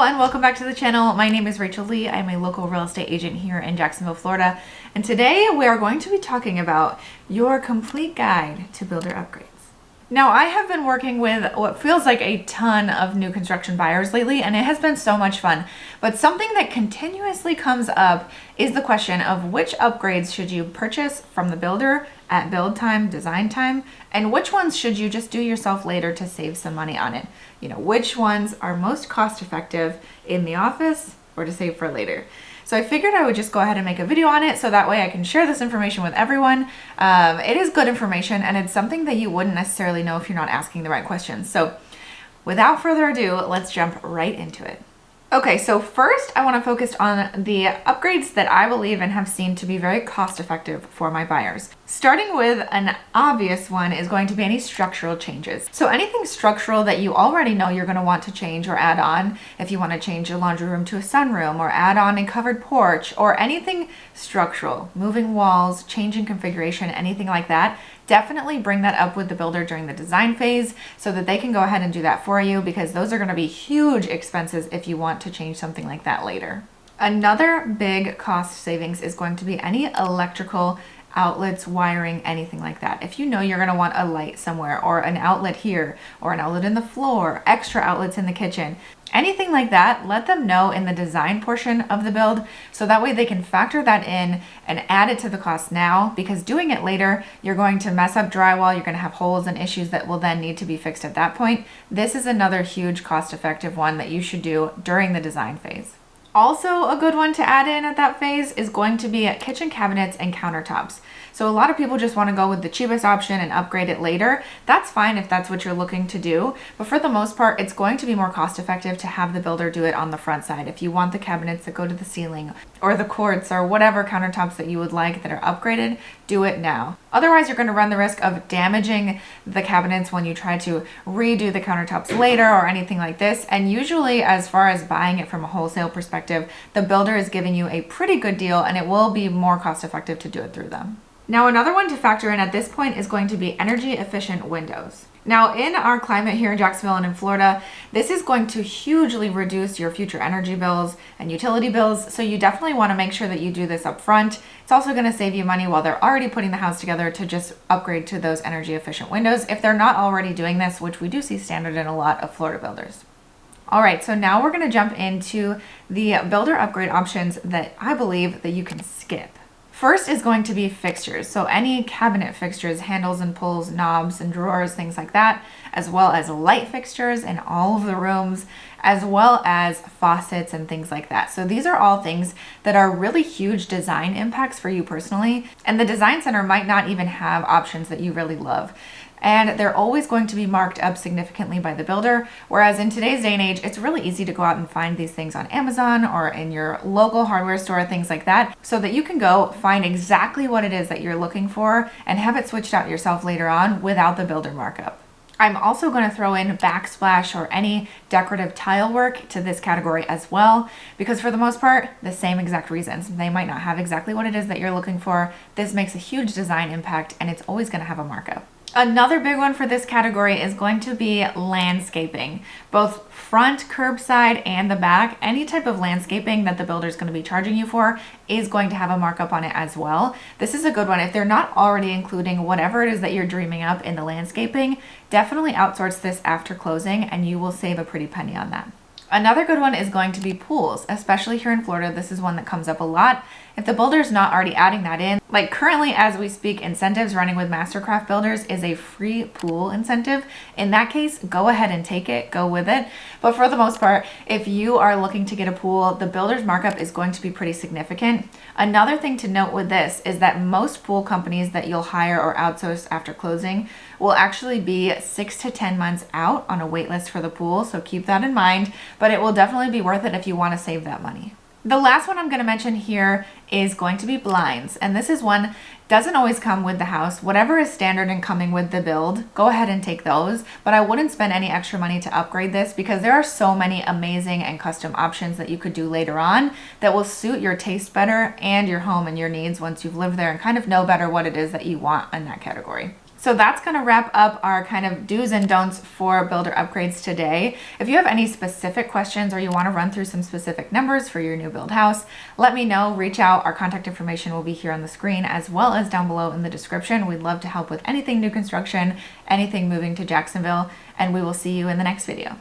everyone, welcome back to the channel. My name is Rachael Lee. I'm a local real estate agent here in Jacksonville, Florida. And today we are going to be talking about your complete guide to builder upgrades. Now, I have been working with what feels like a ton of new construction buyers lately, and it has been so much fun. But something that continuously comes up is the question of which upgrades should you purchase from the builder at build time, design time, and which ones should you just do yourself later to save some money on it? You know, which ones are most cost effective in the office or to save for later? So I figured I would just go ahead and make a video on it so that way I can share this information with everyone. It is good information and it's something that you wouldn't necessarily know if you're not asking the right questions. So without further ado, let's jump right into it. Okay, so first I want to focus on the upgrades that I believe and have seen to be very cost effective for my buyers. Starting with an obvious one is going to be any structural changes. So anything structural that you already know you're going to want to change or add on, if you want to change your laundry room to a sunroom or add on a covered porch or anything structural, moving walls, changing configuration, anything like that, definitely bring that up with the builder during the design phase so that they can go ahead and do that for you, because those are going to be huge expenses if you want to change something like that later. Another big cost savings is going to be any electrical outlets, wiring, anything like that. If you know you're going to want a light somewhere or an outlet here or an outlet in the floor, extra outlets in the kitchen, anything like that, let them know in the design portion of the build so that way they can factor that in and add it to the cost now, because doing it later, you're going to mess up drywall, you're going to have holes and issues that will then need to be fixed at that point. This is another huge cost-effective one that you should do during the design phase. Also, a good one to add in at that phase is going to be kitchen cabinets and countertops. So a lot of people just want to go with the cheapest option and upgrade it later. That's fine if that's what you're looking to do, but for the most part, it's going to be more cost effective to have the builder do it on the front side. If you want the cabinets that go to the ceiling or the quartz or whatever countertops that you would like that are upgraded, do it now. Otherwise, you're going to run the risk of damaging the cabinets when you try to redo the countertops later or anything like this. And usually, as far as buying it from a wholesale perspective, the builder is giving you a pretty good deal and it will be more cost effective to do it through them. Now, another one to factor in at this point is going to be energy efficient windows. Now, in our climate here in Jacksonville and in Florida, this is going to hugely reduce your future energy bills and utility bills. So you definitely want to make sure that you do this up front. It's also going to save you money while they're already putting the house together to just upgrade to those energy efficient windows if they're not already doing this, which we do see standard in a lot of Florida builders. All right, so now we're going to jump into the builder upgrade options that I believe that you can skip. First is going to be fixtures. So any cabinet fixtures, handles and pulls, knobs and drawers, things like that, as well as light fixtures in all of the rooms, as well as faucets and things like that. So these are all things that are really huge design impacts for you personally. And the design center might not even have options that you really love. And they're always going to be marked up significantly by the builder. Whereas in today's day and age, it's really easy to go out and find these things on Amazon or in your local hardware store, things like that, so that you can go find exactly what it is that you're looking for and have it switched out yourself later on without the builder markup. I'm also going to throw in backsplash or any decorative tile work to this category as well, because for the most part, the same exact reasons. They might not have exactly what it is that you're looking for. This makes a huge design impact and it's always going to have a markup. Another big one for this category is going to be landscaping, both front, curbside, and the back. Any type of landscaping that the builder is going to be charging you for is going to have a markup on it as well. This is a good one. If they're not already including whatever it is that you're dreaming up in the landscaping, definitely outsource this after closing and you will save a pretty penny on that. Another good one is going to be pools, especially here in Florida. This is one that comes up a lot. If the builder's not already adding that in, like currently as we speak, incentives running with Mastercraft builders is a free pool incentive. In that case, go ahead and take it, go with it. But for the most part, if you are looking to get a pool, the builder's markup is going to be pretty significant. Another thing to note with this is that most pool companies that you'll hire or outsource after closing will actually be 6 to 10 months out on a wait list for the pool. So keep that in mind, but it will definitely be worth it if you want to save that money. The last one I'm going to mention here is going to be blinds. And this is one doesn't always come with the house. Whatever is standard and coming with the build, go ahead and take those. But I wouldn't spend any extra money to upgrade this because there are so many amazing and custom options that you could do later on that will suit your taste better and your home and your needs once you've lived there and kind of know better what it is that you want in that category. So that's going to wrap up our kind of do's and don'ts for builder upgrades today. If you have any specific questions or you want to run through some specific numbers for your new build house, let me know. Reach out. Our contact information will be here on the screen as well as down below in the description. We'd love to help with anything new construction, anything moving to Jacksonville, and we will see you in the next video.